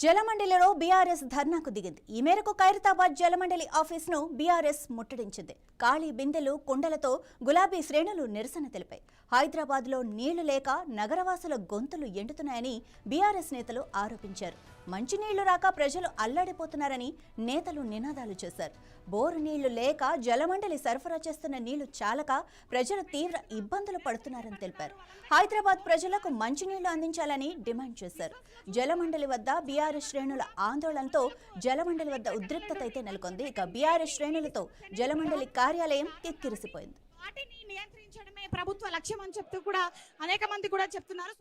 జలమండలిలో BRS ధర్నాకు దిగింది. ఈ మేరకు ఖైరతాబాద్ జలమండలి ఆఫీసును బీఆర్ఎస్ ముట్టడించింది. ఖాళీ బిందెలు, కుండలతో గులాబీ శ్రేణులు నిరసన తెలిపాయి. హైదరాబాద్లో నీళ్లు లేక నగరవాసుల గొంతులు ఎండుతున్నాయని బీఆర్ఎస్ నేతలు ఆరోపించారు. మంచినీళ్లు రాక ప్రజలు అల్లాడిపోతున్నారని నేతలు నినాదాలు చేశారు. బోరు నీళ్లు లేక జలమండలి సరఫరా చేస్తున్న నీళ్లు చాలక ప్రజలు తీవ్ర ఇబ్బందులు పడుతున్నారని తెలిపారు. హైదరాబాద్ ప్రజలకు మంచినీళ్లు అందించాలని డిమాండ్ చేశారు. జలమండలి వద్ద బీఆర్ఎస్ శ్రేణుల ఆందోళనతో జలమండలి వద్ద ఉద్రిక్తత అయితే నెలకొంది. ఇక బీఆర్ఎస్ శ్రేణులతో జలమండలి కార్యాలయం కిక్కిరిసిపోయింది. వాటిని నియంత్రించడమే ప్రభుత్వ లక్ష్యం అని చెప్తూ కూడా అనేక మంది కూడా చెప్తున్నారు.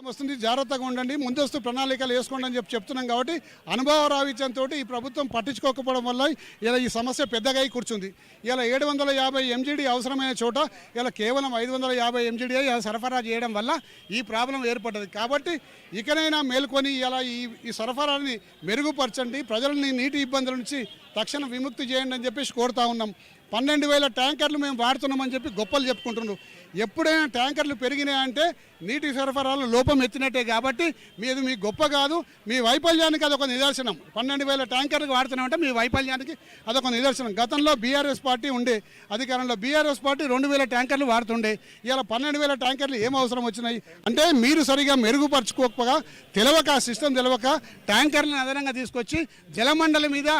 వస్తుంది, జాగ్రత్తగా ఉండండి, ముందస్తు ప్రణాళికలు వేసుకోండి అని చెప్తున్నాం. కాబట్టి అనుభవ రావిత్యంతో ఈ ప్రభుత్వం పట్టించుకోకపోవడం వల్ల ఇలా ఈ సమస్య పెద్దగా కూర్చుంది. ఇలా 750 MGD అవసరమైన చోట ఇలా కేవలం 550 MGD సరఫరా చేయడం వల్ల ఈ ప్రాబ్లం ఏర్పడ్డది. కాబట్టి ఇకనైనా మేల్కొని ఇలా ఈ సరఫరాని మెరుగుపరచండి, ప్రజలని నీటి ఇబ్బందుల నుంచి తక్షణ విముక్తి చేయండి అని చెప్పేసి కోరుతా ఉన్నాం. 12,000 ట్యాంకర్లు మేము వాడుతున్నామని చెప్పి గొప్పలు చెప్పుకుంటున్నాం. ఎప్పుడైనా ట్యాంకర్లు పెరిగినాయంటే నీటి సరఫరాలో లోపం ఎత్తినట్టే. కాబట్టి మీ గొప్ప కాదు, మీ వైఫల్యానికి అదొక నిదర్శనం. 12,000 ట్యాంకర్లు వాడుతున్నామంటే మీ వైఫల్యానికి అదొక నిదర్శనం. గతంలో బీఆర్ఎస్ పార్టీ ఉండే అధికారంలో, బీఆర్ఎస్ పార్టీ 2,000 ట్యాంకర్లు వాడుతుండే. ఇలా 12,000 ట్యాంకర్లు ఏం అవసరం వచ్చినాయి అంటే మీరు సరిగా మెరుగుపరచుకోకపోగా, తెలవక సిస్టమ్ తెలవక ట్యాంకర్లను అదనంగా తీసుకొచ్చి జలమండలి మీద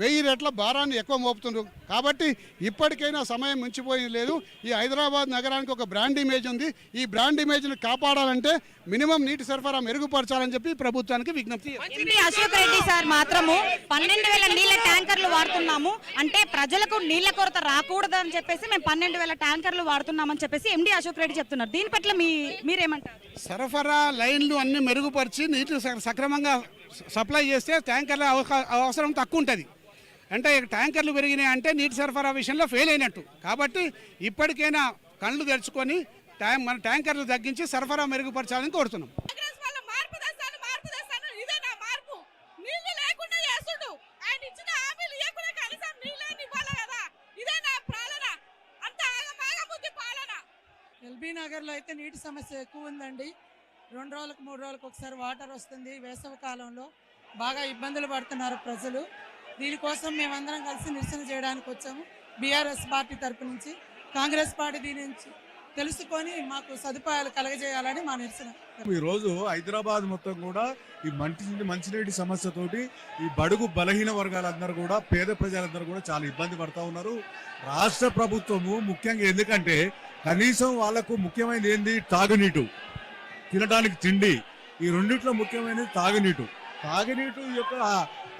1000 రెట్ల భారాన్ని ఎక్కువ మోపుతున్నారు. కాబట్టి ఇప్పటికైనా సమయం మించిపోయింది లేదు. ఈ హైదరాబాద్ నగరానికి ఒక బ్రాండ్ ఇమేజ్ ఉంది. ఈ బ్రాండ్ ఇమేజ్ని కాపాడాలంటే మినిమం నీటి సరఫరా మెరుగుపరచాలని చెప్పి ప్రభుత్వానికి విజ్ఞప్తి. అశోక్ రెడ్డి సార్ మాత్రము 12,000 నీళ్ళ ట్యాంకర్లు వాడుతున్నాము అంటే ప్రజలకు నీళ్ల కొరత రాకూడదు అని చెప్పేసి మేము 12,000 ట్యాంకర్లు వాడుతున్నామని చెప్పేసి ఎండి అశోక్ రెడ్డి చెప్తున్నారు. దీని పట్ల మీరేమంటారు? సరఫరా లైన్లు అన్ని మెరుగుపరిచి నీటి సక్రమంగా సప్లై చేస్తే ట్యాంకర్ల అవసరం తక్కువ ఉంటుంది. అంటే ట్యాంకర్లు పెరిగినాయి అంటే నీటి సరఫరా విషయంలో ఫెయిల్ అయినట్టు. కాబట్టి ఇప్పటికైనా కళ్ళు తెరుచుకొని మన ట్యాంకర్లు తగ్గించి సరఫరా మెరుగుపరచాలని కోరుతున్నాం. ఎల్బీ నగర్లో అయితే నీటి సమస్య ఎక్కువ ఉందండి. 2 రోజులకు 3 రోజులకు ఒకసారి వాటర్ వస్తుంది. వేసవి కాలంలో బాగా ఇబ్బందులు పడుతున్నారు ప్రజలు. దీనికోసం మేమందరం కలిసి నిరసన చేయడానికి వచ్చాము. బీఆర్ఎస్ పార్టీ తరపు నుంచి, కాంగ్రెస్ పార్టీ దీని నుంచి తెలుసుకొని మాకు సదుపాయాలు కలగజేయాలని మా నిరసన. ఈరోజు హైదరాబాద్ మొత్తం కూడా ఈ మంచినీటి సమస్యతోటి ఈ బడుగు బలహీన వర్గాలందరూ కూడా, పేద ప్రజలందరూ కూడా చాలా ఇబ్బంది పడతా ఉన్నారు. రాష్ట్ర ప్రభుత్వము ముఖ్యంగా ఎందుకంటే కనీసం వాళ్లకు ముఖ్యమైనది ఏంది, తాగునీటు, తినడానికి తిండి. ఈ రెండిట్లో ముఖ్యమైనది తాగునీటు. తాగునీటు యొక్క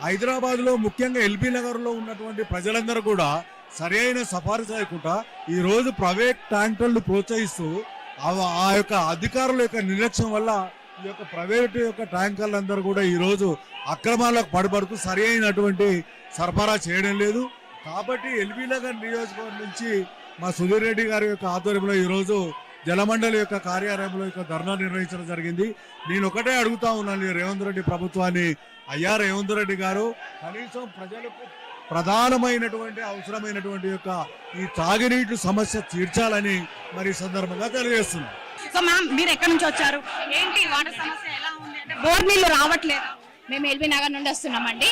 హైదరాబాద్ లో ముఖ్యంగా ఎల్బీ నగర్ లో ఉన్నటువంటి ప్రజలందరూ కూడా సరైన సిఫారసు చేయకుండా ఈ రోజు ప్రైవేట్ ట్యాంకర్లు ప్రోత్సహిస్తూ ఆ యొక్క అధికారుల యొక్క నిర్లక్ష్యం వల్ల ఈ యొక్క ప్రైవేట్ యొక్క ట్యాంకర్లందరూ కూడా ఈ రోజు అక్రమాలకు పడబడుతూ సరైనటువంటి సరఫరా చేయడం లేదు. కాబట్టి ఎల్బీ నగర్ నియోజకవర్గం నుంచి మా సుధీర్ రెడ్డి గారి యొక్క ఆధ్వర్యంలో ఈ రోజు జలమండలి యొక్క కార్యాలయంలో యొక్క ధర్నా నిర్వహించడం జరిగింది. నేను ఒకటే అడుగుతా ఉన్నాను రేవంత్ రెడ్డి ప్రభుత్వాన్ని, అయ్యా రేవంత్ రెడ్డి గారు కనీసం ప్రజలకు ప్రధానమైనటువంటి అవసరమైనటువంటి యొక్క ఈ తాగునీటి సమస్య తీర్చాలని మరి సందర్భంగా తెలియజేస్తుంది. సో మ్యామ్, మీరు ఎక్కడి నుంచి వచ్చారు? ఏంటి వాటర్ సమస్య ఎలా ఉంది? అంటే బోర్ నీళ్లు రావట్లేదు. మేము ఎల్బీ నగర్ నుండి వస్తున్నామండి.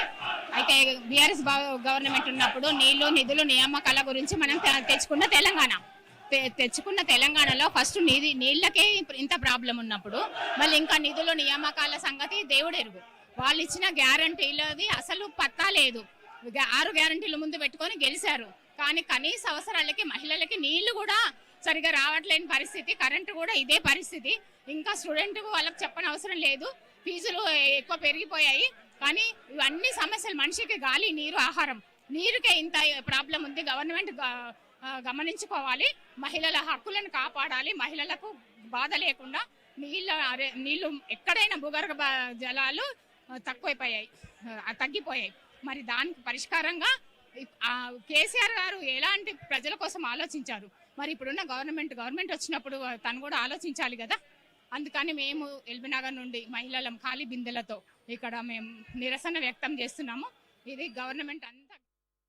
అయితే బీఆర్ఎస్ గవర్నమెంట్ ఉన్నప్పుడు నీళ్లు, నిధులు, నియామకాల గురించి మనం తెచ్చుకున్న తెలంగాణలో ఫస్ట్ నీళ్ళకే ఇంత ప్రాబ్లం ఉన్నప్పుడు మళ్ళీ ఇంకా నిధులు, నియామకాల సంగతి దేవుడు ఎరుగు. వాళ్ళు ఇచ్చిన గ్యారంటీలది అసలు పత్తా లేదు. 6 గ్యారంటీలు ముందు పెట్టుకొని గెలిచారు. కానీ కనీస అవసరాలకి మహిళలకి నీళ్లు కూడా సరిగా రావట్లేని పరిస్థితి, కరెంటు కూడా ఇదే పరిస్థితి. ఇంకా స్టూడెంట్ వాళ్ళకి చెప్పని అవసరం లేదు, ఫీజులు ఎక్కువ పెరిగిపోయాయి. కానీ ఇవన్నీ సమస్యలు, మనిషికి గాలి, నీరు, ఆహారం, నీరుకే ఇంత ప్రాబ్లం ఉంది. గవర్నమెంట్ గమనించుకోవాలి, మహిళల హక్కులను కాపాడాలి. మహిళలకు బాధ లేకుండా నీళ్లు ఎక్కడైనా భూగర్భ జలాలు తగ్గిపోయాయి. మరి దానికి పరిష్కారంగా కేసీఆర్ గారు ఎలాంటి ప్రజల కోసం ఆలోచించారు. మరి ఇప్పుడున్న గవర్నమెంట్ వచ్చినప్పుడు తను కూడా ఆలోచించాలి కదా. అందుకని మేము ఎల్బీ నగర్ నుండి మహిళలం ఖాళీ బిందెలతో ఇక్కడ మేము నిరసన వ్యక్తం చేస్తున్నాము. ఇది గవర్నమెంట్ అంతా